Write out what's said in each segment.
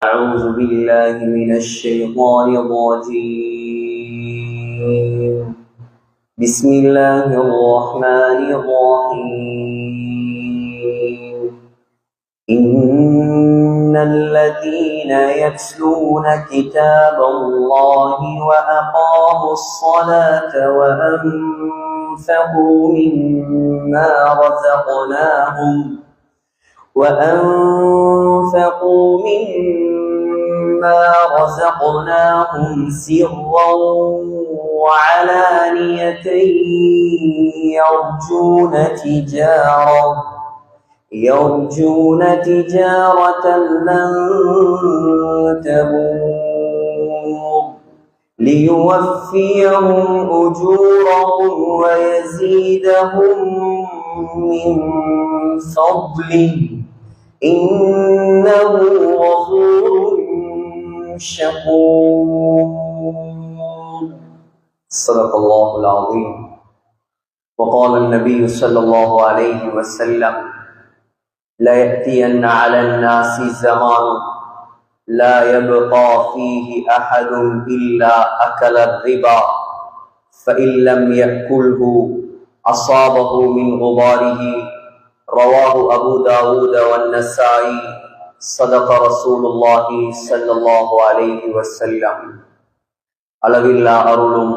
أعوذ بالله من الشيطان الرجيم. بسم الله الرحمن الرحيم. إن الذين يتلون كتاب الله وأقاموا الصلاة وأنفقوا مما رزقناهم سرا وعلانية يرجون تجارة لن تبور ليوفيهم أجورهم ويزيدهم من فضله إنه غفور شكور. صدق الله العظيم. وقال النبي صلى الله عليه وسلم: لا يأتين على الناس زمان لا يبقى فيه أحد إلا أكل الربا فإن لم يأكله أصابه من غباره. رواه أبو داود والنسائي. صدق رسول الله صلى الله عليه وسلم. அளவில்லா அருளும்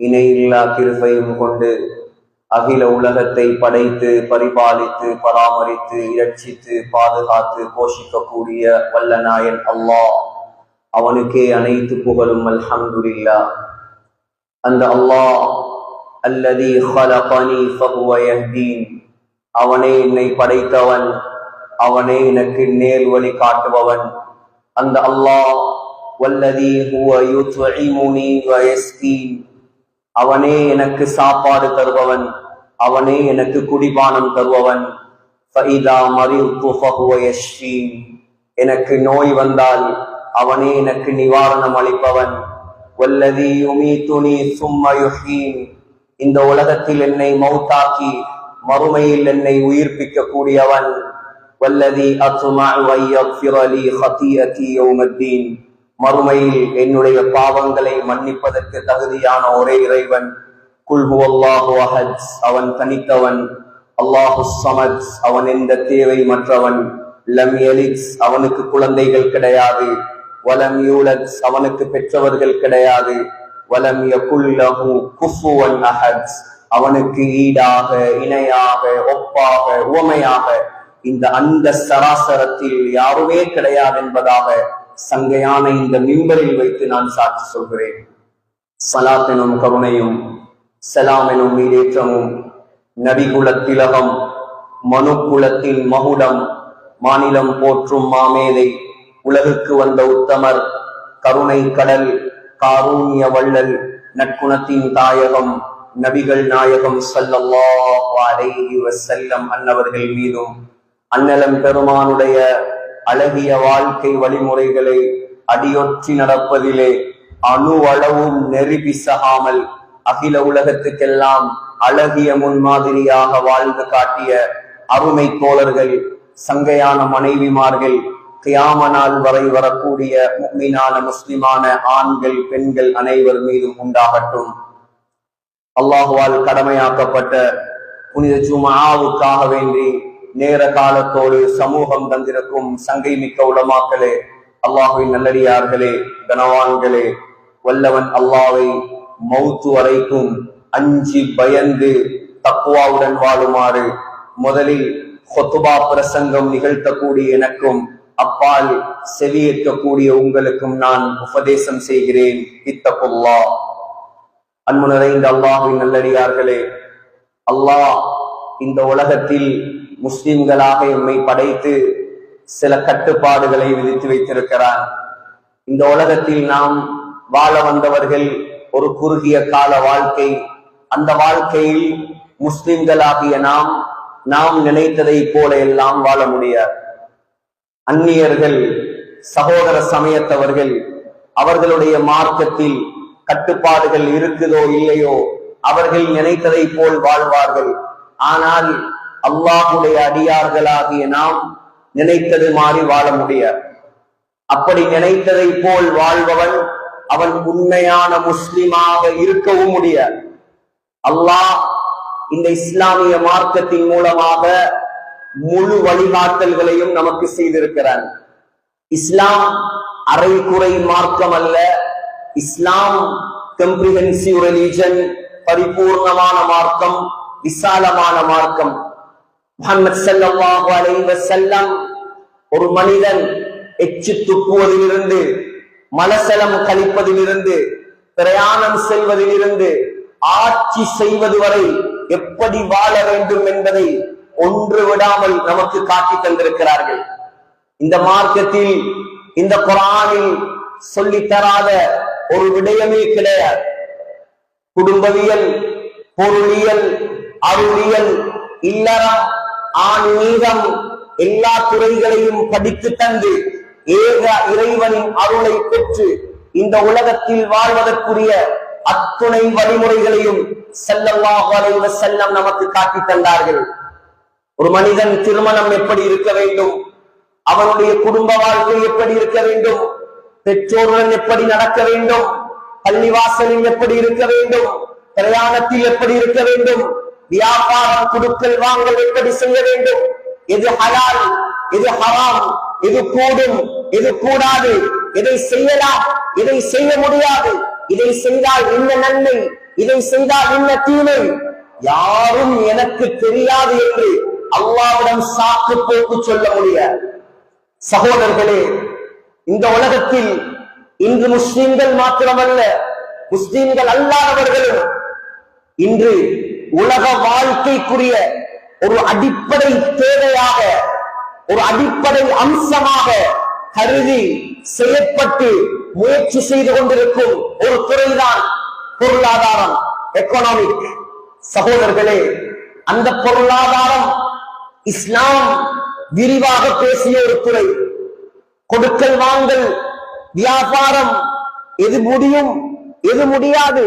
இணையில்லா கிருபையும் கொண்டு அகில உலகத்தை படைத்து பரிபாலித்து பராமரித்து இரட்சித்து பாதுகாத்து போஷிக்கக்கூடிய வல்ல நாயன் அல்லாஹ், அவனுக்கே அனைத்து புகழும். அல்ஹம்துலில்லாஹ். அந்த அல்லாஹ் அல்லதி خلقني فهو يهدين, அவனே என்னை படைத்தவன், அவனே எனக்கு நேர் வழி காட்டுபவன். அந்த அல்லாஹ் வல்லதி ஹுவ யுத்இமுனி வ யஸ்கீன், அவனே எனக்கு சாப்பாடு தருபவன், அவனே எனக்கு குடிபானம் தருபவன். ஃபஇதா மரிது ஃபஹுவ யஷ்ஃபீன், எனக்கு நோய் வந்தால் அவனே எனக்கு நிவாரணம் அளிப்பவன். வல்லதி யுமீதுனி சும்ம யுஹீன், இந்த உலகத்தில் என்னை மௌத்தாக்கி மறுமையில் என்னை உயிர்ப்பிக்க கூடியவன். வல்லதி அத்மஉ அன் யக்ஃபிர லீ ஹதீயதி யௌமத்தீன், மறுமையில் என்னுடைய பாவங்களை மன்னிப்பதற்கு தகுதியான ஒரே இறைவன். குல் ஹுவல்லாஹு அஹத், அவன் தனித்தவன். அல்லாஹுஸ் ஸமத், அவன் எந்த தேவை மற்றவன். லம் யலித், அவனுக்கு குழந்தைகள் கிடையாது. வலம் யூலத், அவனுக்கு பெற்றவர்கள் கிடையாது. வலம் யகுல் லஹு குஃபுவன் அஹத், அவனுக்கு ஈடாக இணையாக ஒப்பாக உவமையாக இந்த அந்த சராசரத்தில் யாருமே கிடையாது என்பதாக சங்கையான இந்த மிம்பரில் வைத்து நான் சாட்சி சொல்கிறேன். ஸலாத் எனும் கருணையும் ஸலாம் எனும் மீதேற்றமும் நபிகுல திலகம் மனு குலத்தின் மகுடம் மாநிலம் போற்றும் மாமேதை உலகுக்கு வந்த உத்தமர் கருணை கடல் காரூண்ய வள்ளல் நற்குணத்தின் தாயகம் நபிகள் நாயகம் ஸல்லல்லாஹு அலைஹி வஸல்லம் அன்னவர்கள் மீதும் அன்னலம் பெருமானுடைய அழகிய வாழ்க்கை வழிமுறைகளை அடியொற்றி நடப்பதிலே அணுவளவும் நெறி பிசகாமல் அகில உலகத்துக்கெல்லாம் அழகிய முன்மாதிரியாக வாழ்ந்து காட்டிய அருமை தோழர்கள், சங்கையான மனைவிமார்கள், கியாம நாள் வரை வரக்கூடிய முஃமினான முஸ்லிமான ஆண்கள் பெண்கள் அனைவர் மீதும் உண்டாகட்டும். அல்லாஹுவால் கடமையாக்கப்பட்ட புனித ஜும்ஆவுக்காக வேண்டி நேர காலத்தோடு சமூகம் தந்திருக்கும் சங்கை மிக்க உலமாக்களே, அல்லாஹுவின் நல்லடியார்களே, கனவான்களே, வல்லவன் அல்லாஹ்வை மௌத்து வரைக்கும் அஞ்சி பயந்து தக்வாவுடன் வாழுமாறு முதலில் ஹுத்பா பிரசங்கம் நிகழ்த்தக்கூடிய எனக்கும் அப்பால் செவியேற்கக்கூடிய உங்களுக்கும் நான் உபதேசம் செய்கிறேன். இத்தகுல்லாஹ். அன்பு நிறைந்த அல்லாஹ்வின் நல்லடியார்களே, அல்லாஹ் இந்த உலகத்தில் முஸ்லிம்களாக எம்மை படைத்து சில கட்டுப்பாடுகளை விதித்து வைத்திருக்கிறான். இந்த உலகத்தில் நாம் வாழ வந்தவர்கள் ஒரு குறுகிய கால வாழ்க்கை. அந்த வாழ்க்கையில் முஸ்லிம்களாகிய நாம் நினைத்ததை போல எல்லாம் வாழ முடியாது. அந்நியர்கள், சகோதர சமயத்தவர்கள், அவர்களுடைய மார்க்கத்தில் கட்டுப்பாடுகள் இருக்குதோ இல்லையோ, அவர்கள் நினைத்ததை போல் வாழ்வார்கள். ஆனால் அல்லாஹுடைய அடியார்களாகிய நாம் நினைத்தது மாறி வாழ முடியாது. அப்படி நினைத்ததை போல் வாழ்பவன் அவன் உண்மையான முஸ்லிமாக இருக்கவும் முடியாது. அல்லாஹ் இந்த இஸ்லாமிய மார்க்கத்தின் மூலமாக முழு வழிகாட்டல்களையும் நமக்கு செய்திருக்கிறான். இஸ்லாம் அரைகுறை மார்க்கம் அல்ல. இஸ்லாம் கம்ப்ரிஹென்சிவ் ரிலிஜன், பரிபூர்ணமான மார்க்கம், விசாலமான மார்க்கம். முஹம்மது ஸல்லல்லாஹு அலைஹி வஸல்லம் ஒரு மனிதன் எச்சு துப்புவதிலிருந்து, மலசலம் கழிப்பதிலிருந்து, பிரயாணம் செல்வதிலிருந்து, ஆட்சி செய்வது வரை எப்படி வாழ வேண்டும் என்பதை ஒன்று விடாமல் நமக்கு காட்டி தந்திருக்கிறார்கள். இந்த மார்க்கத்தில், இந்த குர்ஆனில் சொல்லித் தராத ஒரு விடயமே கிடையாது. குடும்பவியல், பொருளியல், அருளியல், இல்லறம், ஆன்மீகம் எல்லா துறைகளையும் படித்து தந்து ஏக இறைவனின் அருளை பெற்று இந்த உலகத்தில் வாழ்வதற்குரிய அத்துணை வழிமுறைகளையும் ஸல்லல்லாஹு அலைஹி வஸல்லம் நமக்கு காட்டி தந்தார்கள். ஒரு மனிதன் திருமணம் எப்படி இருக்க வேண்டும், அவனுடைய குடும்ப வாழ்க்கை எப்படி இருக்க வேண்டும், பெற்றோருடன் எப்படி நடக்க வேண்டும், பள்ளிவாசலில் எப்படி இருக்க வேண்டும், பிரயாணத்தில் எப்படி இருக்க வேண்டும், வியாபாரம் கொடுக்கல் வாங்கல் எப்படி செய்ய வேண்டும், எது ஹலால் எது ஹராம், எது கூடும் எது கூடாது, எதை செய்யலாம் எதை செய்ய முடியாது, இதை செய்தால் என்ன நன்மை, இதை செய்தால் என்ன தீமை, யாரும் எனக்கு தெரியாது என்று அல்லாஹ்விடம் சாக்கு போக்கு சொல்ல முடியாது. சகோதரர்களே, இந்த உலகத்தில் இன்று முஸ்லிம்கள் மாத்திரமல்ல, முஸ்லிம்கள் அல்லாதவர்களும் இன்று உலக வாழ்க்கைக்குரிய ஒரு அடிப்படை தேவையாக, ஒரு அடிப்படை அம்சமாக கருதி செயற்பட்டு முயற்சி செய்து கொண்டிருக்கும் ஒரு துறைதான் பொருளாதாரம், எக்கனாமிக். சகோதரர்களே, அந்த பொருளாதாரம் இஸ்லாம் விரிவாக பேசிய ஒரு துறை. கொடுக்கல் வாங்கல், வியாபாரம், எது முடியும் எது முடியாது,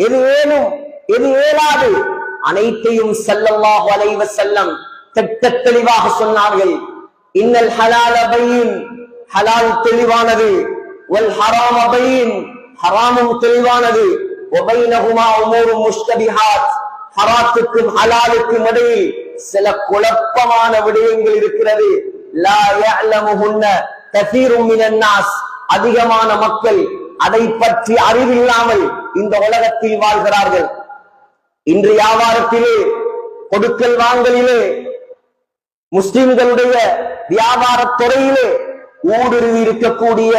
எது ஏனும் எது ஏலாது, அனைத்தையும் ஸல்லல்லாஹு அலைஹி வஸல்லம் திட்டத் தெளிவாக சொன்னார்கள். இன்னல் ஹலால பையின், ஹலால் தெளிவானது, வல் ஹராம பையின், ஹராமும் தெளிவானது, வபைனஹுமா உமூரும் முஷ்தபிஹாத், ஹராத்துக்கும் ஹலாலுக்கும் இடையில் சில குழப்பமான விடயங்கள் இருக்கிறது. லா யஅலமுஹுன்ன கஸீரும் மினன் நாஸ், அதிகமான மக்கள் அதை பற்றி அறிவில்லாமல் இந்த உலகத்தில் வாழ்கிறார்கள். இன்று வியாபாரத்திலே, கொடுக்கல் வாங்கலிலே, முஸ்லிம்களுடைய வியாபார துறையிலே ஊடுருவி இருக்கக்கூடிய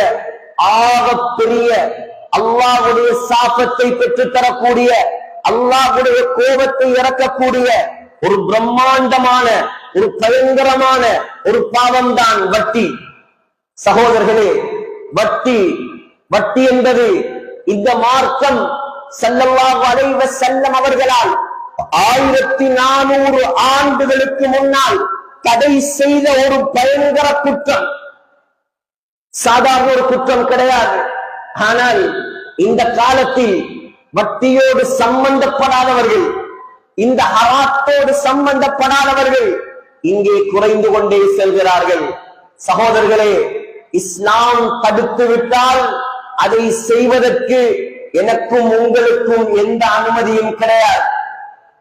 ஆக பெரிய, அல்லாஹ்வுடைய சாபத்தை பெற்றுத் தரக்கூடிய, அல்லாஹ்வுடைய கோபத்தை இறக்கக்கூடிய ஒரு பிரம்மாண்டமான, ஒரு பயங்கரமான ஒரு பாவம் தான் வட்டி. சகோதரர்களே, வட்டி வட்டி என்பது இந்த மார்க்கம் ஸல்லல்லாஹு அலைஹி வஸல்லம் அவர்களால் 1400 ஆண்டுகளுக்கு முன்னால் தடை செய்த ஒரு பயங்கர குற்றம். சாதாரண ஒரு குற்றம் கிடையாது. ஆனால் இந்த காலத்தில் வட்டியோடு சம்பந்தப்படாதவர்கள், இந்த ஹராத்தோடு சம்பந்தப்படாதவர்கள் இங்கே குறைந்து கொண்டே செல்கிறார்கள். சகோதரர்களே, இஸ்லாம் தடுத்து விட்டால் அதை செய்வதற்கு எனக்கும் உங்களுக்கும் எந்த அனுமதியும் கிடையாது.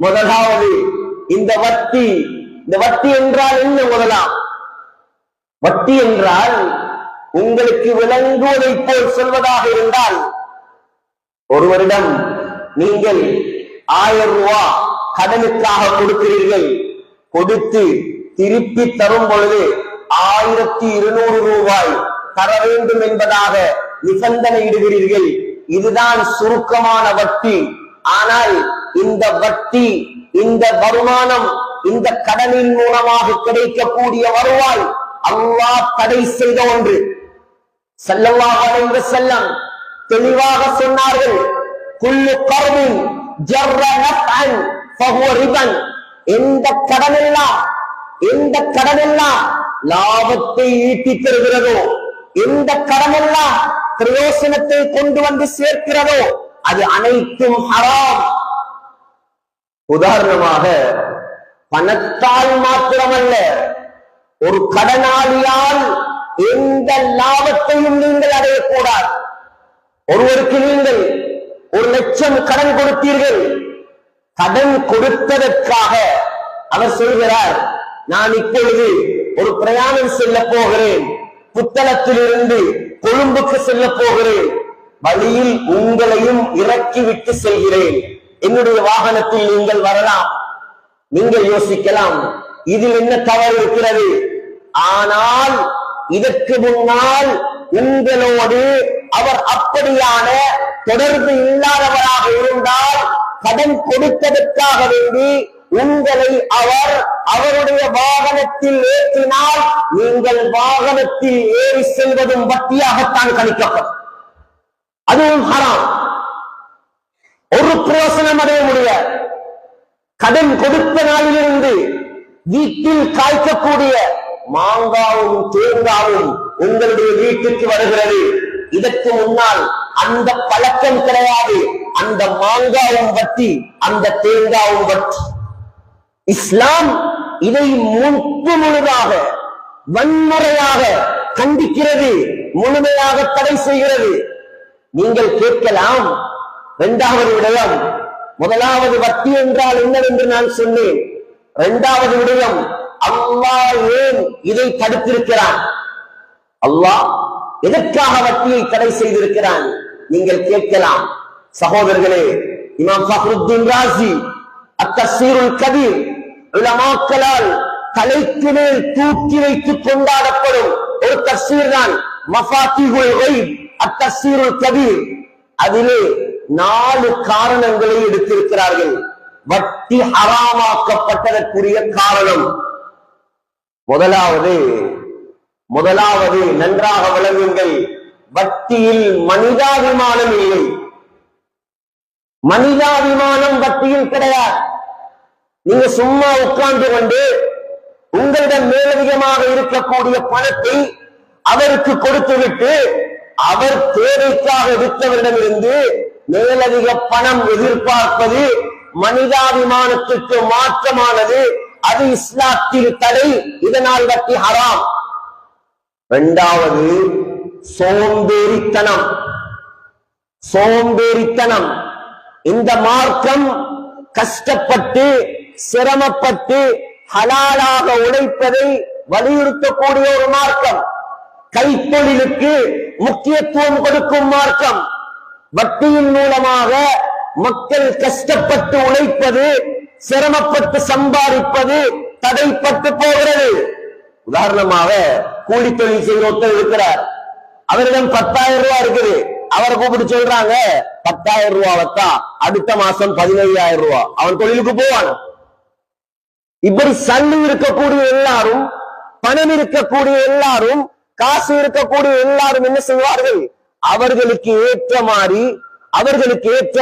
முதலாவது இந்த வட்டி. இந்த வட்டி என்றால் என்ன? முதலாம் வட்டி என்றால் உங்களுக்கு விளங்குவதை போல் சொல்வதாக இருந்தால், ஒருவரிடம் நீங்கள் 1000 ரூபாய் கடனுக்காக கொடுக்கிறீர்கள். கொடுத்து திருப்பி தரும் பொழுது 1200 ரூபாய் தர வேண்டும் என்பதாக நிபந்தனை இடுகிறீர்கள். இதுதான் சுருக்கமான வட்டி. ஆனால் இந்த வட்டி, இந்த வருமானம், இந்த கடனின் மூலமாக கிடைக்கக்கூடிய வருவாய் அல்லாஹ் தடை செய்த ஒன்று. ஸல்லல்லாஹு அலைஹி வஸல்லம் தெளிவாக சொன்னார்கள், குல்லு கர்பின் ஜர்ர நஃஅன் ஃபஹுவ ரிபன். எந்த கடனெல்லாம் லாபத்தை ஈட்டித் தருகிறதோ, எந்த கடனெல்லாம் பிரயோசனத்தை கொண்டு வந்து சேர்க்கிறதோ, அது அனைத்தும் ஹராம். உதாரணமாக, பணத்தால் மாத்திரமல்ல, ஒரு கடனாளியால் எந்த லாபத்தையும் நீங்கள் அடையக்கூடாது. ஒருவருக்கு நீங்கள் 1,00,000 கடன் கொடுத்தீர்கள். கடன் கொடுத்ததற்காக அவர் சொல்கிறார், நான் இப்பொழுது ஒரு பிரயாணம் செல்ல போகிறேன், புத்தளத்திலிருந்து கொழும்புக்கு செல்ல போகிறேன், வழியில் உங்களையும் இறக்கி விட்டு செல்கிறேன், என்னுடைய வாகனத்தில் நீங்கள் வரலாம். நீங்கள் யோசிக்கலாம், இதில் என்ன தவறு இருக்கிறது? ஆனால் இதற்கு முன்னால் உங்களோடு அவர் அப்படியான தொடர்பு இல்லாதவராக இருந்தால் கடன் கொடுத்ததற்காக வேண்டி உங்களை அவர் அவருடைய வாகனத்தில் ஏற்றினால் நீங்கள் வாகனத்தில் ஏறி செல்வதும் வட்டியாகத்தான் கணிக்கப்படும். அதுவும் ஹராம். ஒரு பிரயோசனம் அடைய முடியாது. கடன் கொடுத்த நாளிலிருந்து வீட்டில் காய்க்கக்கூடிய மாங்காவும் தேங்காவும் உங்களுடைய வீட்டுக்கு வருகிறது. இதற்கு முன்னால் அந்த பழக்கம் கிடையாது. அந்த மாங்காவும் வட்டி, அந்த தேங்காவும் வட்டி. இஸ்லாம் இதை முழுதாக வன்முறையாக கண்டிக்கிறது, முழுமையாக தடை செய்கிறது. நீங்கள் கேட்கலாம், இரண்டாவது விடயம், முதலாவது வட்டி என்றால் என்னவென்று நான் சொன்னேன். இரண்டாவது விடயம், அல்லாஹ் ஏன் இதை தடுத்திருக்கிறான்? அல்லாஹ் எதற்காக வட்டியை தடை செய்திருக்கிறான்? நீங்கள் கேட்கலாம். சகோதரர்களே, இமாம் ஃபக்ருத்தீன் ராஸி அத்-தஃசீருல் கபீர் உலமாக்களால் தலைக்கு மேல் தூக்கி வைத்து கொண்டாடப்படும் ஒரு தஃசீர் தான் மஃபாத்திஹுல் கைப் அத்-தஃசீருல் கபீர். அதிலே 4 காரணங்களை எடுத்திருக்கிறார்கள். வட்டி ஹராமாக்கப்பட்டதற்குரிய காரணம். முதலாவது நன்றாக விளங்குங்கள், வட்டியில் மனிதாபிமானம் இல்லை. மனிதாபிமானம் வட்டியில் கிடையாது. நீங்க சும்மா உட்கார்ந்து கொண்டு உங்களிடம் மேலதிகமாக இருக்கக்கூடிய பணத்தை அவருக்கு கொடுத்துவிட்டு அவர் தேவைக்காக விற்றவரிடமிருந்து மேலதிக பணம் எதிர்பார்ப்பது மனிதாபிமானத்துக்கு மாற்றமானது. அது இஸ்லாத்தில் தடை. இதனால் வட்டி ஹராம். இரண்டாவது, சோம்பேறித்தனம். இந்த மார்க்கம் கஷ்டப்பட்டு சிரமப்பட்டு ஹலாலாக உழைப்பதை வலியுறுத்தக்கூடிய ஒரு மார்க்கம். கைத்தொழிலுக்கு முக்கியத்துவம் கொடுக்கும் மார்க்கம். வட்டியின் மூலமாக மக்கள் கஷ்டப்பட்டு உழைப்பது, சிரமப்பட்டு சம்பாதிப்பது தடைப்பட்டு போகிறது. உதாரணமாக கூலி தொழில் செய்கிற ஒருத்தர் இருக்கிறார். அவரிடம் 10,000 ரூபாய் இருக்குது. அவரை கூப்பிட்டு சொல்றாங்க, 10,000 ரூபாவத்தா அடுத்த மாசம் 15,000 ரூபாய். அவன் தொழிலுக்கு போவான். இப்படி சல்லு இருக்கக்கூடிய எல்லாரும், பணம் இருக்கக்கூடிய எல்லாரும், காசு இருக்கக்கூடிய எல்லாரும் என்ன செய்வார்கள்? அவர்களுக்கு ஏற்ற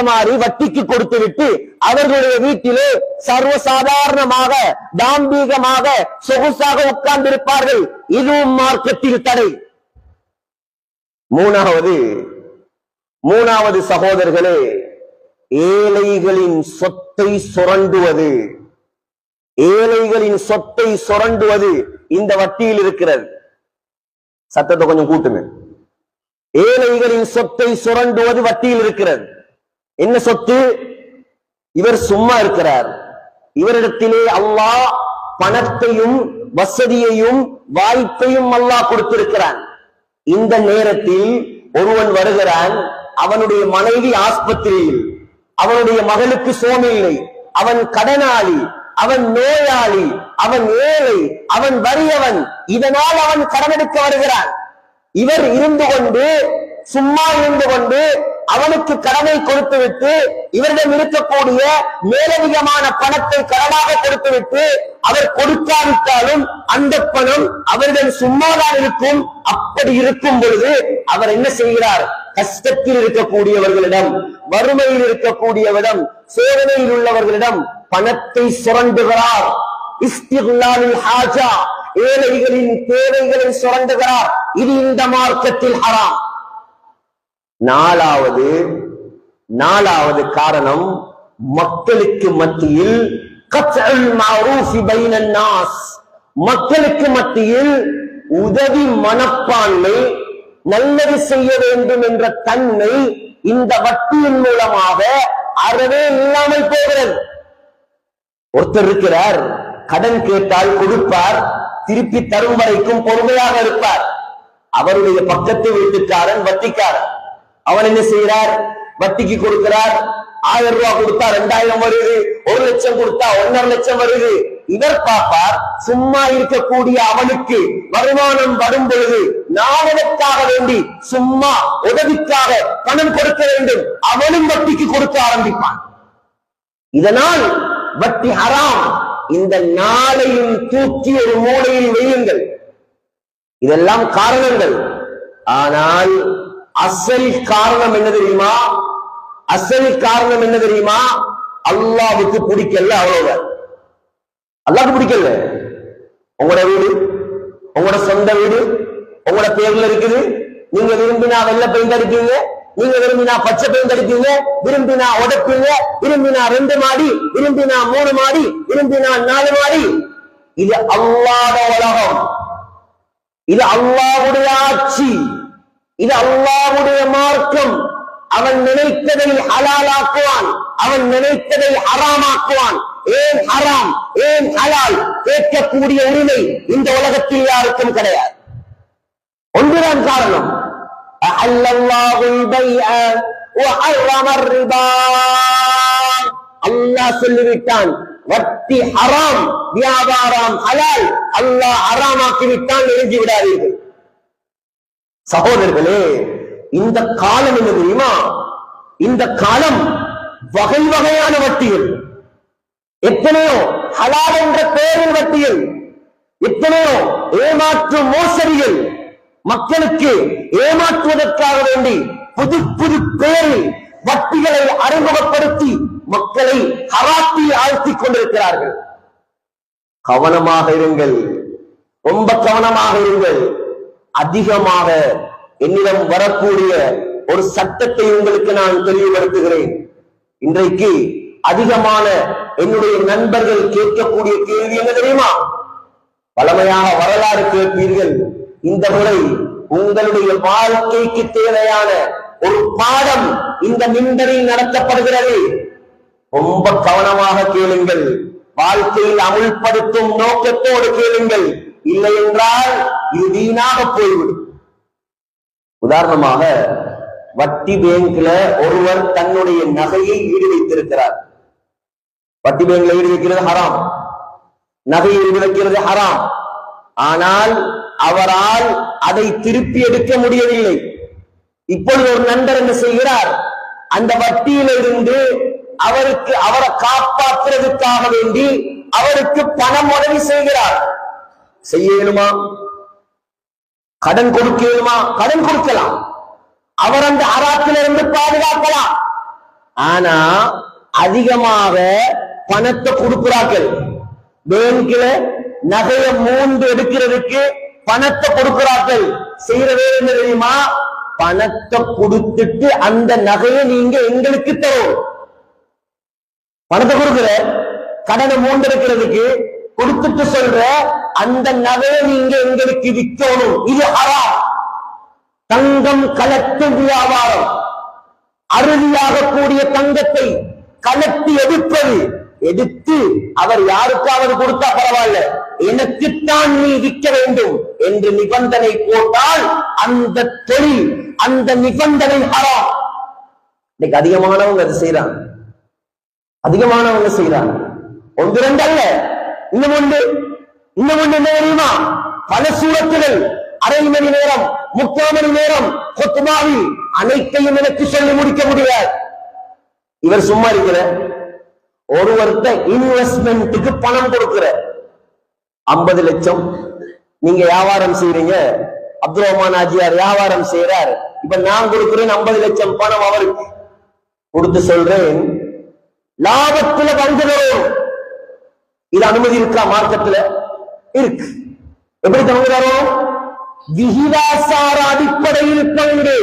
மாதிரி வட்டிக்கு கொடுத்து விட்டு அவர்களுடைய வீட்டிலே சர்வசாதாரணமாக தாம்பீகமாக சொகுசாக உட்கார்ந்திருப்பார்கள். இதுவும் மார்க்கத்தில் தடை. மூணாவது சகோதரர்களே, ஏழைகளின் சொத்தை சுரண்டுவது இந்த வட்டியில் இருக்கிறது. சத்தத்தை கொஞ்சம் கூட்டுங்க. ஏழைகளின் சொத்தை சுரண்டுவது வட்டியில் இருக்கிறது. என்ன சொத்து? இவர் சும்மா இருக்கிறார். இவரிடத்திலே அல்லாஹ் பணத்தையும் வசதியையும் வாய்ப்பையும் அல்லாஹ் கொடுத்திருக்கிறான். இந்த நேரத்தில் ஒருவன் வருகிறான். அவனுடைய மனைவி ஆஸ்பத்திரியில், அவனுடைய மகளுக்கு சோமில்லை, அவன் கடனாளி, அவன் நோயாளி, அவன் ஏழை, அவன் வறியவன். இதனால் அவன் கடனெடுக்க வருகிறான். இவர் சும்மா இருந்து கொண்டு அவனுக்கு கடனை கொடுத்துவிட்டு இவரிடம் இருக்கக்கூடிய மேலதிகமான பணத்தை கடனாக கொடுத்துவிட்டு அவர் கொடுக்காவிட்டாலும் அந்த பணம் அவரிடம் சும்மாதான் இருக்கும். அப்படி இருக்கும் பொழுது அவர் என்ன செய்கிறார்? கஷ்டத்தில் இருக்கக்கூடியவர்களிடம், வறுமையில் இருக்கக்கூடியவரிடம், சோதனையில் உள்ளவர்களிடம் பணத்தை சுரண்டுகிறார். இஸ்திக்லாலில் ஹாஜா, ஏழைகளின் தேவைகளை சுரண்டுகிறார். இது இந்த மார்க்கத்தில் ஹராம். நாலாவது காரணம், மக்களுக்கு மத்தியில் மக்களுக்கு மத்தியில் உதவி மனப்பான்மை, நல்லது செய்ய வேண்டும் என்ற தன்மை இந்த வட்டியின் மூலமாக அறவே இல்லாமல் போகிறது. ஒருத்தர் இருக்கிறார், கடன் கேட்டால் கொடுப்பார், திருப்பி தரும் வரைக்கும் பொறுமையாக இருப்பார். அவருடைய பக்கத்து வீட்டுக்காரன் வட்டிக்காரன். அவன் என்ன செய்கிறார்? வட்டிக்கு கொடுக்கிறார். 1000 ரூபாய் கொடுத்தா 2000 வருது, 1 லட்சம் கொடுத்தா 1.5 லட்சம் வருது. இவர் பார்ப்பார், சும்மா இருக்கக்கூடிய அவனுக்கு வருமானம் வரும் பொழுது நாவதற்காக வேண்டி சும்மா உதவிக்காக பணம் கொடுக்க வேண்டும், அவனும் வட்டிக்கு கொடுக்க ஆரம்பிப்பான். இதனால் வட்டி ஹராம். இந்த நாளையும் தூக்கி ஒரு மூலையில் வையுங்கள். இதெல்லாம் காரணங்கள். ஆனால் அசல் காரணம் என்ன தெரியுமா? அசல் காரணம் என்ன தெரியுமா? அல்லாஹ்வுக்கு பிடிக்கல, அவ்வளவுதான். அல்லாஹ்வுக்கு பிடிக்கல. உங்களோட வீடு, உங்களோட சொந்த வீடு உங்களோட பேர்ல இருக்குது. நீங்க விரும்பினா வெள்ளை பெயிண்ட் அடிப்பீங்க, நீங்க விரும்பினா பச்சை பெயிண்ட் அடிப்பீங்க, விரும்பினா உடைப்பீங்க, விரும்பினா 2 மாடி, விரும்பினா 3 மாடி, விரும்பினா 4 மாடி. இது அல்லாஹ்வுடைய உலகம், இது அல்லாஹ்வுடைய ஆட்சி, இது அல்லாஹ்வுடைய மார்க்கம். அவன் நினைத்ததை ஹலாலாக்குவான், அவன் நினைத்ததை ஹராமாக்குவான். ஏன் ஹராம் ஏன் ஹலால் கேட்கக்கூடிய உரிமை இந்த உலகத்தில் யாருக்கும் கிடையாது. ஒன்றுதான் காரணம். அல்லாஹ் சொல்லிவிட்டான் வட்டி ஹராம், வியாபாரம் ஹலால். அல்லாஹ் ஹராமாக்கி விட்டான், எழுதி விடாதீர்கள். சகோதரர்களே, இந்த காலம் என்ன தெரியுமா? இந்த காலம் வகை வகையான வட்டிகள், எத்தனையோ ஹலால் என்ற பெயரில் வட்டிகள், எத்தனையோ ஏமாற்று மோசடிகள், மக்களுக்கு ஏமாற்றுவதற்காக வேண்டி புது புது பெயரில் வட்டிகளை அறிமுகப்படுத்தி மக்களை ஹராத்தில் ஆழ்த்திக் கொண்டிருக்கிறார்கள். கவனமாக இருங்கள், ரொம்ப கவனமாக இருங்கள். அதிகமாக என்னிடம் வரக்கூடிய ஒரு சட்டத்தை உங்களுக்கு நான் தெளிவுபடுத்துகிறேன். இன்றைக்கு அதிகமான என்னுடைய நண்பர்கள் கேட்கக்கூடிய கேள்வி என்ன தெரியுமா? பழமையாக வரலாறு கேட்பீர்கள். இந்த முறை உங்களுடைய வாழ்க்கைக்கு தேவையான ஒரு பாடம் இந்த மின்பரில் நடத்தப்படுகிறது. ரொம்ப கவனமாக கேளுங்கள், வாழ்க்கையில் அமுல்படுத்தும் நோக்கத்தோடு கேளுங்கள். இல்லை என்றால் இது வீணாக போய்விடும். உதாரணமாக, வட்டி பேங்க்ல ஒருவர் தன்னுடைய நகையை ஈடு வைத்திருக்கிறார். வட்டி பேங்க்ல ஈடு வைக்கிறது ஹராம், நகையை ஈடு வைக்கிறது ஹராம். ஆனால் அவரால் அதை திருப்பி எடுக்க முடியவில்லை. இப்பொழுது ஒரு நண்பர் என்ன செய்கிறார்? அந்த வட்டியிலிருந்து அவரை காப்பாற்றுவதற்காக வேண்டி அவருக்கு பணம் உதவி செய்கிறார். செய்யணுமா? கடன் கொடுக்கணுமா? கடன் கொடுக்கலாம், அவர் அந்த ஹராத்திலிருந்து பாதுகாக்கலாம். ஆனா அதிகமாக பணத்தை கொடுக்கிறார்கள். பேங்க்ல நகையை 3 எடுக்கிறதுக்கு பணத்தை கொடுக்கிறார்கள். செய்யறதே என்ன தெரியுமா? பணத்தை கொடுத்துட்டு அந்த நகையை நீங்க எங்களுக்கு தரும். பணத்தை கொடுக்கிற, கடனை 3 எடுக்கிறதுக்கு கொடுத்துட்டு சொல்ற அந்த நகையை நீங்க எங்களுக்கு விற்கணும். இது ஹராம். தங்கம் கலட்டு வியாபாரம். அறுதியாக கூடிய தங்கத்தை கலட்டி எடுப்பது, எடுத்து அவர் யாருக்காவது கொடுத்தா பரவாயில்ல, எனக்குத்தான் நீ விற்க வேண்டும் என்று நிபந்தனை போட்டால் அந்த தொழில், அந்த நிபந்தனை ஹராம். இன்னைக்கு அதிகமானவங்க அது செய்யறாங்க, அதிகமானவங்க செய்யறாங்க. 1-2 அல்ல, இன்னும் ஒன்று என்ன தெரியுமா? பல சூரத்துகள், அரை மணி நேரம் 3/4 மணி நேரம் கொத்துமாவில் அனைத்தையும் எனக்கு சொல்லி முடிக்க முடியாது. இவர் சும்மா இருக்கிற ஒருவர்த்த இன்வெஸ்ட்மெண்ட்டுக்கு பணம் கொடுக்கிற 50 லட்சம் நீங்க வியாபாரம் செய்றீங்க. அப்துல் ரஹ்மான் ஆஜியார் வியாபாரம் செய்யறார். இப்ப நான் கொடுக்கிறேன் 50 லட்சம் பணம் அவருக்கு கொடுத்து சொல்றேன், லாபத்துல பங்கு தரும். இது அனுமதி இருக்கா? மார்க்கத்துல இருக்கு. எப்படி பங்கு தரும்? விகிதாசார அடிப்படையில் பங்கு.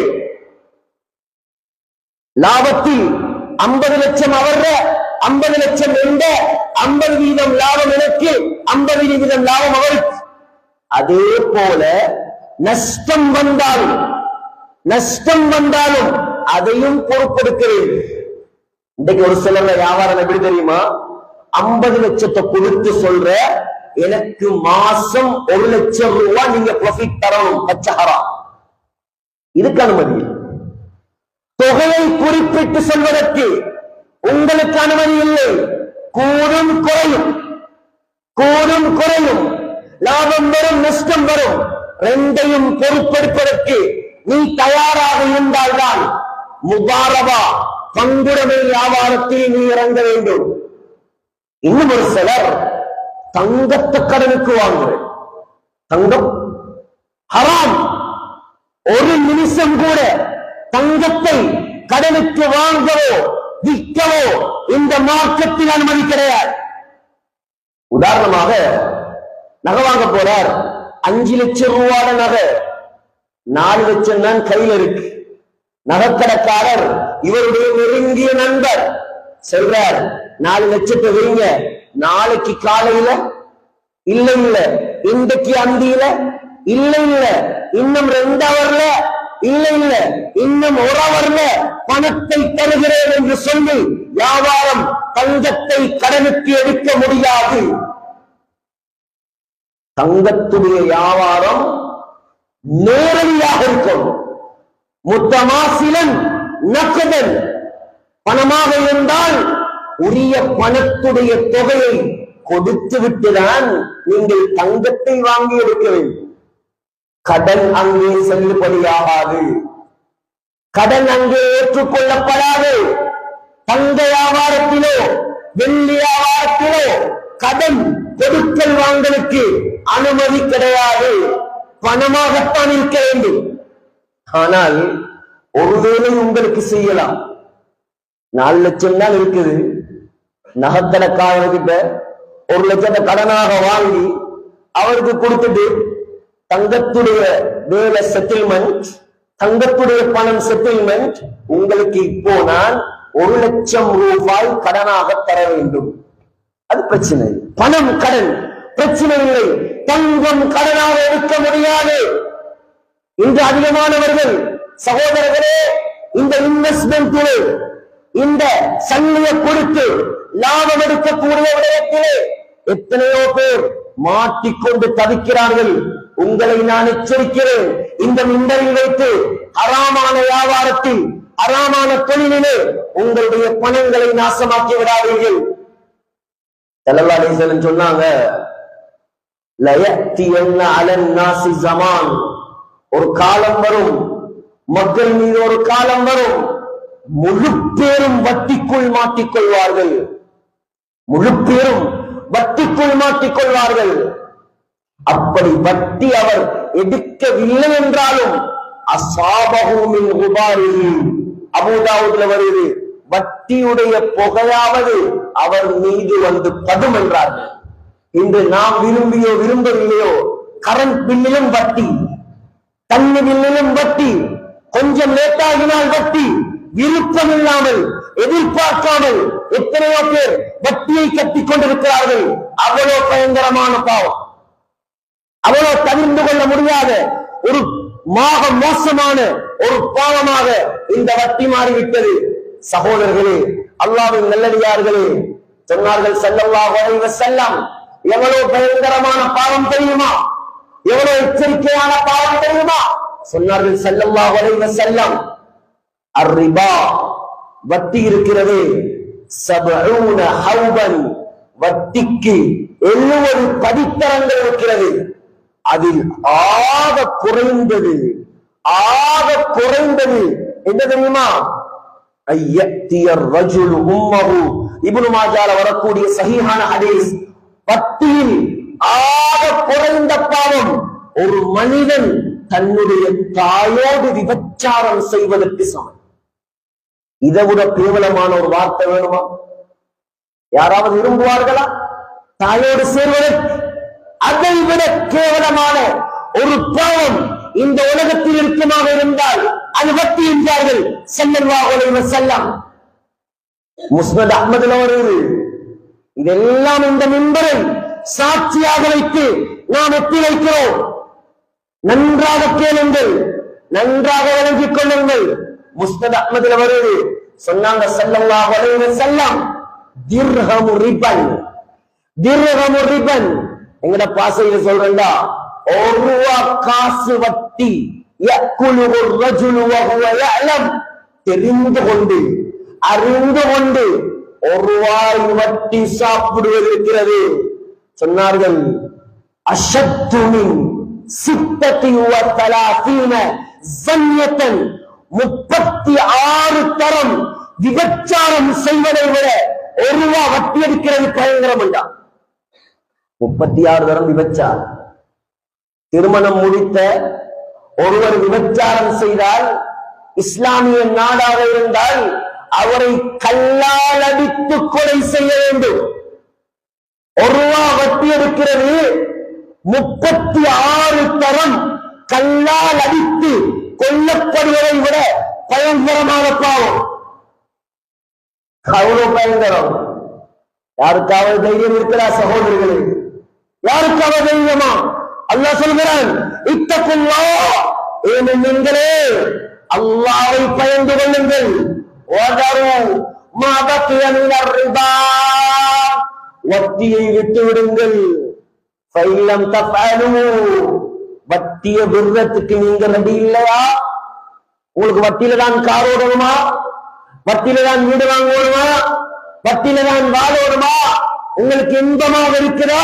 லாபத்தில் 50 லட்சம் அவர்ற, 50 லட்சம் என்ற 50% லாபம் எனக்கு, 50% லாபம் அவருக்கு. அதே போல நஷ்டம் வந்தாலும் அதையும் பொறுப்பெடுக்கிறேன். இன்றைக்கு ஒரு சிலர் வியாபாரம் எப்படி தெரியுமா, 50 லட்சத்தை கொடுத்து சொல்ற எனக்கு மாசம் 1 லட்சம் ரூபாய் நீங்க ப்ராஃபிட் தரணும், பச்சஹரா. இதுக்கு அனுமதி. தொகையை குறிப்பிட்டு சொல்வதற்கு உங்களுக்கு அனுமதி இல்லை. கூடும் குறையும், லாபம் வரும் நஷ்டம் வரும், ரெண்டையும் பொறுப்பெடுப்பதற்கு நீ தயாராக இருந்தால்தான் முபாரபா பங்குடைமை வியாபாரத்தில் நீ இறங்க வேண்டும். இன்னும் ஒரு சிலர் தங்கத்தை கடனுக்கு வாங்குறேன், தங்கம் ஹராம். ஒரு நிமிஷம் கூட தங்கத்தை கடனுக்கு வாங்கவோ விற்கவோ இந்த மார்க்கத்தில் அனுமதி கிடையாது. உதாரணமாக நகை வாங்க போறார், 5 லட்சம் ரூபாய் நகை, 4 லட்சம் தான் கையில் இருக்கு. நகைக்கடைக்காரர் இவருடைய நெருங்கிய நண்பர் சொல்றார், 4 லட்சத்தை வைங்க, நாளைக்கு காலையில இல்ல இன்றைக்கு அந்தியில இல்ல இன்னும் 2 ஹவர்ல இல்ல இன்னும் 1 ஹவர்ல பணத்தை தருகிறேன் என்று சொல்லி வியாபாரம் தங்கத்தை கடனுக்கு எடுக்க முடியாது. தங்கத்துடைய வியாபாரம் நேரடியாக இருக்கும். முத்தமாசிலன் நக்கதன், பணமாக இருந்தால் உரிய பணத்துடைய தொகையை கொடுத்து விட்டுதான் நீங்கள் தங்கத்தை வாங்கி எடுக்க வேண்டும். கடன் அங்கே செல்லுபடியாகாது, கடன் அங்கே ஏற்றுக்கொள்ளப்படாது. தங்க வியாபாரத்திலோ வெள்ளி வியாபாரத்திலோ கடன் கொடுக்கல் வாங்கலுக்கு அனுமதி கிடையாது. பணமாகத்தான் இருக்க வேண்டும். ஆனால் ஒருவேளை உங்களுக்கு செய்யலாம், 4 லட்சம் தான் இருக்குது, நகைக்கடைக்காரர்கிட்ட 1 லட்சத்தை கடனாக வாங்கி அவருக்கு கொடுத்துட்டு தங்கத்துடைய வேலை செட்டில்மெண்ட், தங்கத்துடைய பணம் செட்டில்மெண்ட், உங்களுக்கு இப்போ நான் 1 லட்சம் ரூபாய் கடனாக தர வேண்டும். அது பிரச்சனை. பணம் கடன் பிரச்சனை இல்லை, தங்கம் கடனாக எடுக்க முடியாது. இன்று அதிகமானவர்கள் சகோதரர்களே இந்த இன்வெஸ்ட்மெண்ட், இந்த சல்லியை கொடுத்து லாபம் எடுக்கக்கூடிய விடயத்திலே எத்தனையோ பேர் மாட்டிக்கொண்டு தவிக்கிறார்கள். உங்களை நான் எச்சரிக்கிறேன், இந்த மின்னலில் வைத்து ஹராமான வியாபாரத்தில் ஹராமான தொழிலிலே உங்களுடைய பணங்களை நாசமாக்கி விடாதீர்கள். ஸல்லல்லாஹு அலைஹி வஸல்லம் சொன்னாங்க, லயத்தியன்ன அலன் நாஸி ஸமான், ஒரு காலம் வரும், மக்கள் மீது ஒரு காலம் வரும், முழு பேரும் வட்டிக்குள் மாட்டிக்கொள்வார்கள், முழு பேரும் வட்டிக்குள் மாட்டிக்கொள்வார்கள். அப்படி வட்டி அவர் எடுக்கவில்லை என்றாலும் அஸாபஹு மின் குபாரிஹி, அபூ தாவூதுல வருது, வட்டியுடைய புகையாவது அவர் மீது வந்து படும் என்றார்கள். இன்று நாம் விரும்பியோ விரும்பவில்லையோ கரண்ட் பில்லிலும் வட்டி, தண்ணி பில்லிலும் வட்டி, கொஞ்சம் லேட்டாகினால் வட்டி, விருப்பம் இல்லாமல் எதிர்பார்க்காமல் எத்தனையோ பேர் வட்டியை கட்டிக் கொண்டிருக்கிறார்கள். அவ்வளவு பயங்கரமான பாவம், அவ்வளவு தவிர்த்து கொள்ள முடியாத ஒரு மோசமான ஒரு பாவமாக இந்த வட்டி மாறிவிட்டது. சகோதரர்களே, அல்லாஹ்வின் நல்லடியார்களே, சொன்னார்கள் ஸல்லல்லாஹு அலைஹி வஸல்லம், எவ்வளவு பயங்கரமான பாவம் தெரியுமா, எவ்வளவு எச்சரிக்கையான பாவம் தெரியுமா? சொன்னார்கள் ஸல்லல்லாஹு அலைஹி வஸல்லம், அர்ரிபா, வட்டி இருக்கிறது, 70 ஹௌபன், வட்டிக்கு 70 படித்தரங்கள் இருக்கிறது. அதில் ஆக குறைந்தது என்ன தெரியுமா? ஐயத்தியர் ரஜுல் உம்மஹு, இப்னு மாஜால வரக்கூடிய சஹீஹான ஹதீஸ். வட்டியில் ஆக குறைந்த பாவம் ஒரு மனிதன் தன்னுடைய தாயோடு விபச்சாரம் செய்வதற்கு சமம். இதை விட கேவலமான ஒரு வார்த்தை வேணுமா? யாராவது விரும்புவார்களா தாயோடு சேர்வதற்கு? அதை விட கேவலமான ஒரு பாவம் இந்த உலகத்தில் இருக்குமாக இருந்தால் அது வட்டி என்றார்கள் ஸல்லல்லாஹு அலைஹி வஸல்லம். முஸ்னத் அஹ்மதுல வருது. இதெல்லாம் இந்த மிம்பரில் சாட்சியாக வைத்து நாம் எட்டி வைக்கிறோம். நன்றாக கேளுங்கள், நன்றாக விளங்கிக் கொள்ளுங்கள். முஸ்னத் அஹ்மதுல வருது, சொன்னாங்க ஸல்லல்லாஹு அலைஹி வஸல்லம், திர்ஹமு ரிபன், திர்ஹமு ரிபன். எங்கட பாசையில சொல்றேன்டா, ஒரு ரூபா காசு வட்டி, யக்குலுஹு ரஜுலு வஹுவ யஅலம், தெரிந்து கொண்டு அறிந்து கொண்டு ஒரு ரூபாய் வட்டி சாப்பிடுவது இருக்கிறது. சொன்னார்கள், அஷத்து மின் சித்தத்தி வ தலாசீன ஸன்யத்தன், 36 தரம் விபச்சாரம் செய்வதை விட ஒரு ரூபா வட்டி எடுக்கிறது பயங்கரம் என்றா. 36 தரம் விபச்சாரம். திருமணம் முடித்த ஒருவர் விபச்சாரம் செய்தால், இஸ்லாமிய நாடாக இருந்தால் அவரை கல்லால் அடித்து கொலை செய்ய வேண்டும். ஒரு ரூபா வட்டி எடுக்கிறது 36 தரம் கல்லால் அடித்து கொல்லப்படுவதை விட பயங்கரமான பாவம். அவ்வளவு பயங்கரம். யாருக்காவது தைரியம் இருக்கிறா சகோதரர்களே? யாருக்காவது தைரியமா? அல்லாஹ் சொல்கிறான், இத்தகுல்லாஹ், ஏனும் நீங்களே அல்லாஹ்வை பயந்து கொள்ளுங்கள். வதரு மா பக்கிய மினர் ரிபா, வட்டியை விட்டு விடுங்கள். ஃபைலம் தஃஅலு, வட்டியை விடுறதுக்கு நீங்க ரெடி இல்லையா? உங்களுக்கு வட்டியில தான் கார் ஓடணுமா? வட்டியில தான் வீடு வாங்கணுமா? வட்டியில தான் வாழணுமா? உங்களுக்கு இன்பமாக இருக்கிறா?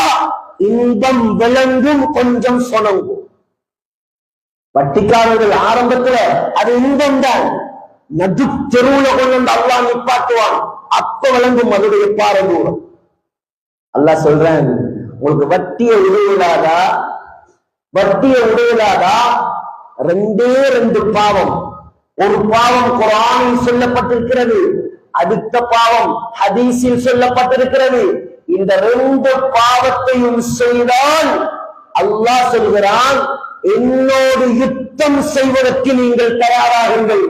இன்பம் விளங்கும், கொஞ்சம் சொனங்கும். வட்டிக்காரர்கள் ஆரம்பத்துல அது இன்பம் தான், நடு தெருவுல கொண்டு வந்து அல்லாஹ் நிப்பாட்டுவான், அப்ப விளங்கும் அதனுடைய பாரதூரம். அல்லாஹ் சொல்றேன், உங்களுக்கு வட்டியை உதவிடாதா? வட்டியை உதவிடாதா? 2 பாவம். ஒரு பாவம் குர்ஆனில் சொல்லப்பட்டிருக்கிறது, அடுத்த பாவம் ஹதீஸில் சொல்லப்பட்டிருக்கிறது. இந்த 2 பாவத்தையும் செய்தால் அல்லாஹ் சொல்கிறான், என்னோடு யுத்தம் செய்வதற்கு நீங்கள் தயாராகுங்கள்.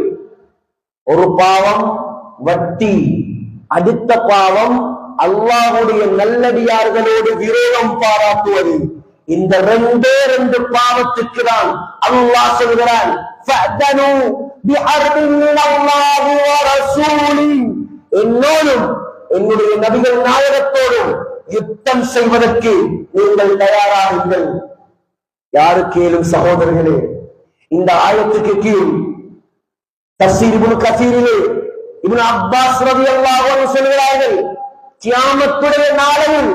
ஒரு பாவம் வட்டி, அடுத்த பாவம் அல்லாஹ்வுடைய நல்லடியார்களோடு விரோதம் பாராட்டுவது. இந்த 2 பாவத்துக்கு தான் அல்லாஹ் சொல்கிறான், ஃபஅதனு பிஹர்பின் மினல்லாஹி வ ரசூலி, என்னோடும் என்னுடைய நபிகள் நாயகத்தோடும் யுத்தம் செய்வதற்கு நீங்கள் தயாராகுங்கள். யாரு கேளும் சகோதரர்களே, இந்த ஆயத்துக்கு கீழ் தஃசீர் இப்னு கஸீரிலே இப்னு அப்பாஸ் ரலியல்லாஹு அன்ஹு சொல்கிறார்கள், கியாமத்துடைய நாளையில்,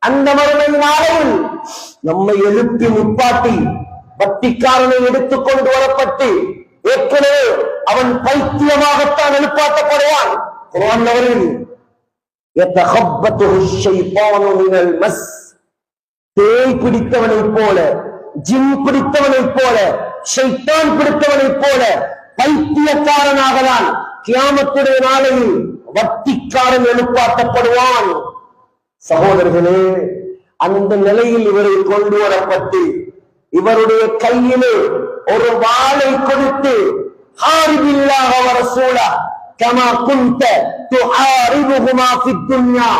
அந்த மறுமை நாளையில் நம்மை எழுப்பி நிப்பாட்டி வட்டிக்காரனை எடுத்துக்கொண்டு வரப்பட்டு, ஏற்கனவே அவன் பைத்தியமாகத்தான் எழுப்பாட்டப்படுவான். குர்ஆன் அவர்கள் யதஹப்பத்துஹு ஷைத்தானு மினல் மஸ், பேய் பிடித்தவனைப் போல, ஜின் பிடித்தவனைப் போல, ஷைத்தான் பிடித்தவனைப் போல பைத்தியக்காரனாகலாம் கியாமத்துடைய நாளையில் வட்டிக்காரன் எழுப்பாட்டப்படுவான். சகோதரர்களே, அந்த நிலையில் இவரை கொண்டு வரப்பட்டு இவருடைய கையிலே ஒரு வாளை கொடுத்து, ஹாரிபில்லாஹ வ ரசூலஹ் கமா குன்த துஹாரிபுஹுமா ஃபித் துன்யா,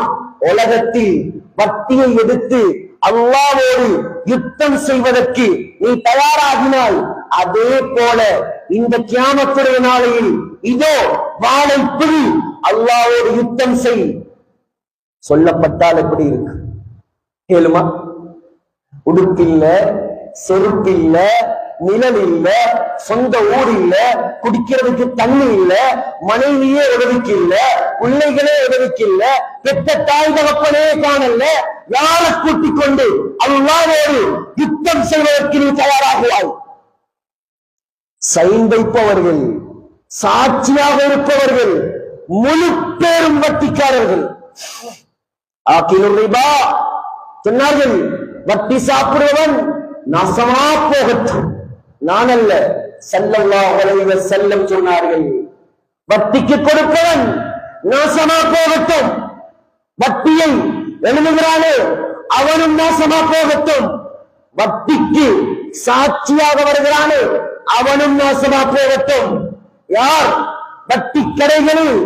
உலகத்தில் வட்டியை எடுத்து அல்லாஹ்வோடு யுத்தம் செய்வதற்கு நீ தயாராகினால், அதே போல இந்த கியாமத்துடைய நாளையில் இதோ வாளை பிடி, அல்லாஹ்வோடு யுத்தம் செய். சொல்லப்பட்டால் எப்படி இருக்கு கேளுமா? உடுப்பில்ல, செருப்பில்ல, நிழல் இல்ல, சொந்த ஊர் இல்ல, குடிக்கிறதுக்கு தண்ணி இல்ல, மனைவியே உதவிக்கு இல்ல, பிள்ளைகளே உதவிக்கு இல்ல, பெற்ற தாய் தகப்பனே காணல, யாரை கூட்டிக் கொண்டு அல்லாஹ்வோடு யுத்தம் செய்வதற்கு நீ தயாராகுவாய்? சைன் வைப்பவர்கள், சாட்சியாக இருப்பவர்கள் முழு பேரும் வட்டிக்காரர்கள். ஆக்கிலுர் ரிபா சொன்னார்கள், வட்டி சாப்பிடுவன் நாசமா போகட்டும். நான் அல்ல, ஸல்லல்லாஹு அலைஹி வஸல்லம் சொன்னார்கள், வட்டிக்கு கொடுப்பவன் நாசமா போகட்டும். வட்டியை எழுதுகிறானே அவனும் நாசமா போகட்டும். வட்டிக்கு சாட்சியாக வருகிறானே அவனும் நாசமா போகட்டும். யார் வட்டி கடைகளில்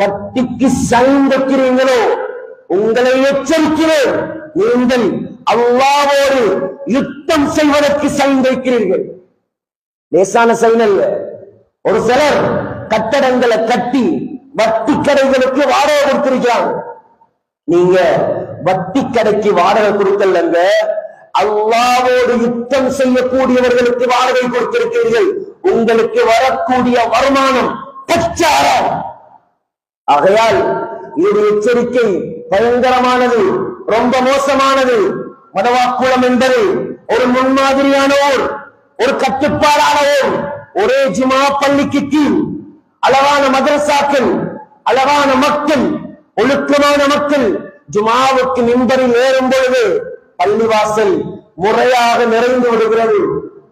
வட்டிக்கு சைன் வைக்கிறீங்களோ, உங்களை எச்சரிக்கிறேன், நீங்கள் அல்லாஹ்வோடு யுத்தம் செய்வதற்கு சைன் வைக்கிறீர்கள். லேசான சைன் அல்ல. ஒரு சிலர் கட்டடங்களை கட்டி வட்டி கடைகளுக்கு வாடகை கொடுத்திருக்கிறாங்க. நீங்க வட்டி கடைக்கு வாடகை கொடுக்கலங்க, அல்லாஹ்வோடு யுத்தம் செய்யக்கூடியவர்களுக்கு வாடகை கொடுத்திருக்கிறீர்கள். உங்களுக்கு வரக்கூடிய வருமானம் பிரச்சாரம். ஆகையால் இது எச்சரிக்கை பயங்கரமானது, ரொம்ப மோசமானது. மடவாக்குளம் என்பது ஒரு முன்மாதிரியான ஊர், ஒரு கட்டுப்பாடான ஊர். ஒரே ஜுமா பள்ளிக்கு கீழ் அளவான மதரசாக்கள், அளவான மக்கள், ஒழுக்கமான மக்கள் ஜுமாவுக்கு மிம்பரில் ஏறும் பொழுது பள்ளிவாசல் முறையாக நிறைந்து விடுகிறது.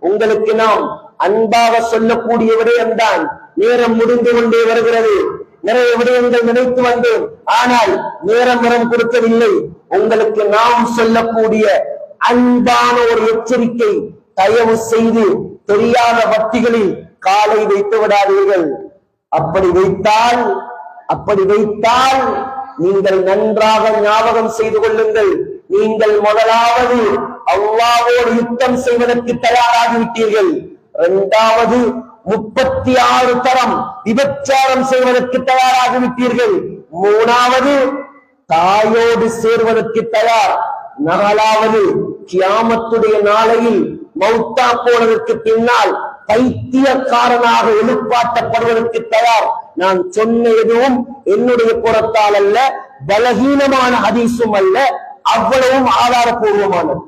உங்களுக்கு நாம் அன்பாக சொல்லக்கூடிய விடயம்தான். நேரம் முடிந்து கொண்டே வருகிறது. நிறைய விடயங்கள் நினைத்து வந்தேன், ஆனால் நேரம் கொடுக்கவில்லை. உங்களுக்கு நாம் சொல்லக்கூடிய அன்பான ஒரு எச்சரிக்கை, தயவு செய்து தெரியாத வட்டிகளில் காலை வைத்து விடாதீர்கள். அப்படி வைத்தால் நீங்கள் நன்றாக ஞாபகம் செய்து கொள்ளுங்கள், நீங்கள் முதலாவது அல்லாஹ்வோடு யுத்தம் செய்வதற்கு தயாராகிவிட்டீர்கள். இரண்டாவது 36 தரம் விபச்சாரம் செய்வதற்கு தயாராகிவிட்டீர்கள். மூணாவது தாயோடு சேர்வதற்கு தயார். நாலாவது கியாமத்துடைய நாளையில் மௌத்தா போனதற்கு பின்னால் பைத்தியக்காரனாக எழுப்பாட்டப்படுவதற்கு தயார். நான் சொன்ன எதுவும் என்னுடைய புறத்தால் அல்ல, பலகீனமான ஹதீஸும் அல்ல, அவ்வளவும் ஆதாரபூர்வமானது.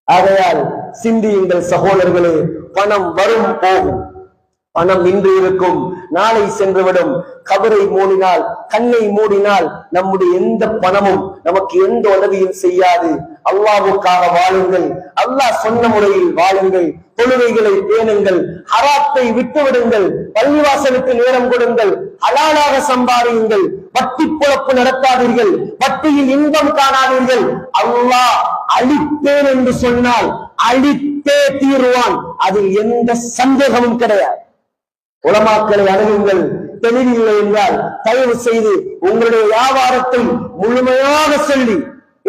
ஆகையால் சிந்தியுங்கள் சகோதரர்களே. பணம் வரும் போகும், பணம் இன்று இருக்கும், நாளை சென்றுவிடும். கபரை மூடினால், கண்ணை மூடினால் நம்முடைய எந்த பணமும் நமக்கு எந்த உதவியும் செய்யாது. அல்லாஹ்வுக்காக வாழுங்கள், அல்லாஹ் சொன்ன முறையில் வாழுங்கள், தொழுகைகளை பேணுங்கள், ஹராத்தை விட்டுவிடுங்கள், பள்ளிவாசலுக்கு நேரம் கொடுங்கள், ஹலாலாக சம்பாதியுங்கள், வட்டி பொழப்பு நடத்தாதீர்கள், வட்டியில் இன்பம் காணாதீர்கள். அல்லாஹ் அழித்தேன் என்று சொன்னால் அழித்தே தீருவான், அதில் எந்த சந்தேகமும் கிடையாது. உலமாக்களை அணுகுங்கள். தெளிவில்லை என்றால் தயவு செய்து உங்களுடைய வியாபாரத்தை முழுமையாக சொல்லி,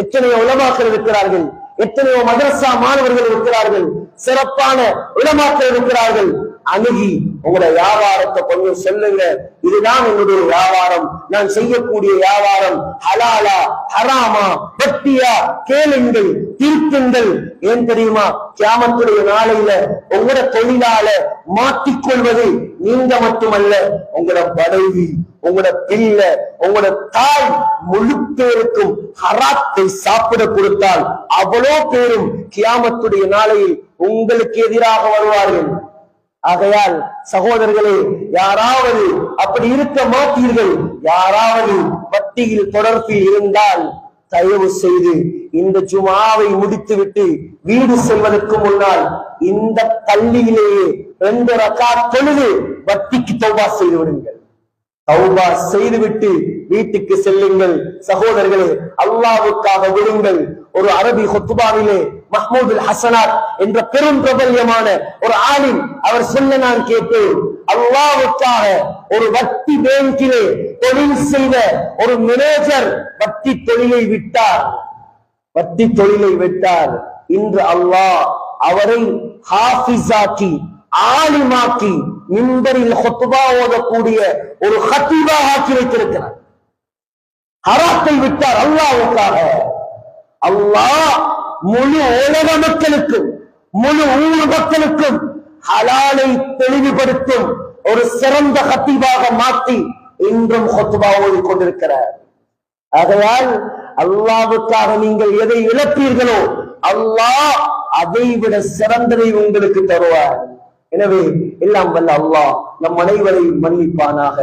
எத்தனையோ உலமாக்கள் இருக்கிறார்கள், எத்தனையோ மதரசா மாணவர்கள் இருக்கிறார்கள், சிறப்பான உலமாக்கள் இருக்கிறார்கள். அணுகி உங்களுடைய வியாபாரத்தை கொஞ்சம் சொல்லுங்க. இதுதான் என்னுடைய வியாபாரம், நான் செய்யக்கூடிய வியாபாரம் ஹலாலா ஹராமா வட்டியா கேளுங்கள், தீர்க்குங்கள். ஏன் தெரியுமா? கியாமத்துடைய நாளையில உங்களோட தொழிலால மாற்றிக்கொள்வது நீங்க மட்டுமல்ல, உங்களோட மனைவி, உங்களோட பிள்ளை, உங்களோட தாய், முழு பேருக்கும் ஹராத்தை சாப்பிட கொடுத்தால் அவ்வளோ பேரும் கியாமத்துடைய நாளையில் உங்களுக்கு எதிராக வருவார்கள். ஆகையால் சகோதரர்களே, யாராவது அப்படி இருக்க மாட்டீர்கள். யாராவது வட்டியில் தொடர்பில் இருந்தால் தயவு செய்து இந்த ஜுமாவை முடித்துவிட்டு வீடு செல்வதற்கு முன்னால் இந்த பள்ளியிலேயே 2 ரக்காத் தொழுது வட்டிக்கு தௌபா செய்து விடுங்கள். தௌபா செய்துவிட்டு வீட்டுக்கு செல்லுங்கள். சகோதரர்களே, அல்லாஹ்வுக்காக விடுங்கள். ஒரு அரபி ஹுத்பாவிலே மஹ்மூதுல் ஹசனாத் என்ற பெரும் பிரபல்யமான ஒரு ஆலிம் அவர் சொல்ல நான் கேட்டேன், அல்லாஹ்வுக்காக ஒரு வட்டி பேங்கிலே தொழில் செய்த ஒரு மேனேஜர் வட்டி தொழிலை விட்டார். இன்று அல்லாஹ் அவரை ஹாஃபிஸாக்கி, ஆலிமாக்கி, மிம்பரில் ஹுத்பா ஓதக்கூடிய ஒரு ஹத்தீபா ஆக்கி வைத்திருக்கிறார். ஹராத்தை விட்டார் அல்லாஹ்வுக்காக. அல்லாஹ் முழு உலக மக்களுக்கும், முழு ஊர் மக்களுக்கும் ஹலாலை தெளிவுபடுத்தும் ஒரு சிறந்த ஹத்தீபாக மாற்றி இன்றும் ஹுத்பா ஓதிக் கொண்டிருக்கிறார். ஆகையால் அல்லாஹ்வுக்காக நீங்கள் எதை இழப்பீர்களோ அல்லாஹ் அதை விட சிறந்ததை உங்களுக்கு தருவார். எனவே எல்லாம் வல்ல அல்லாஹ் நம் அனைவரையும் மன்னிப்பானாக.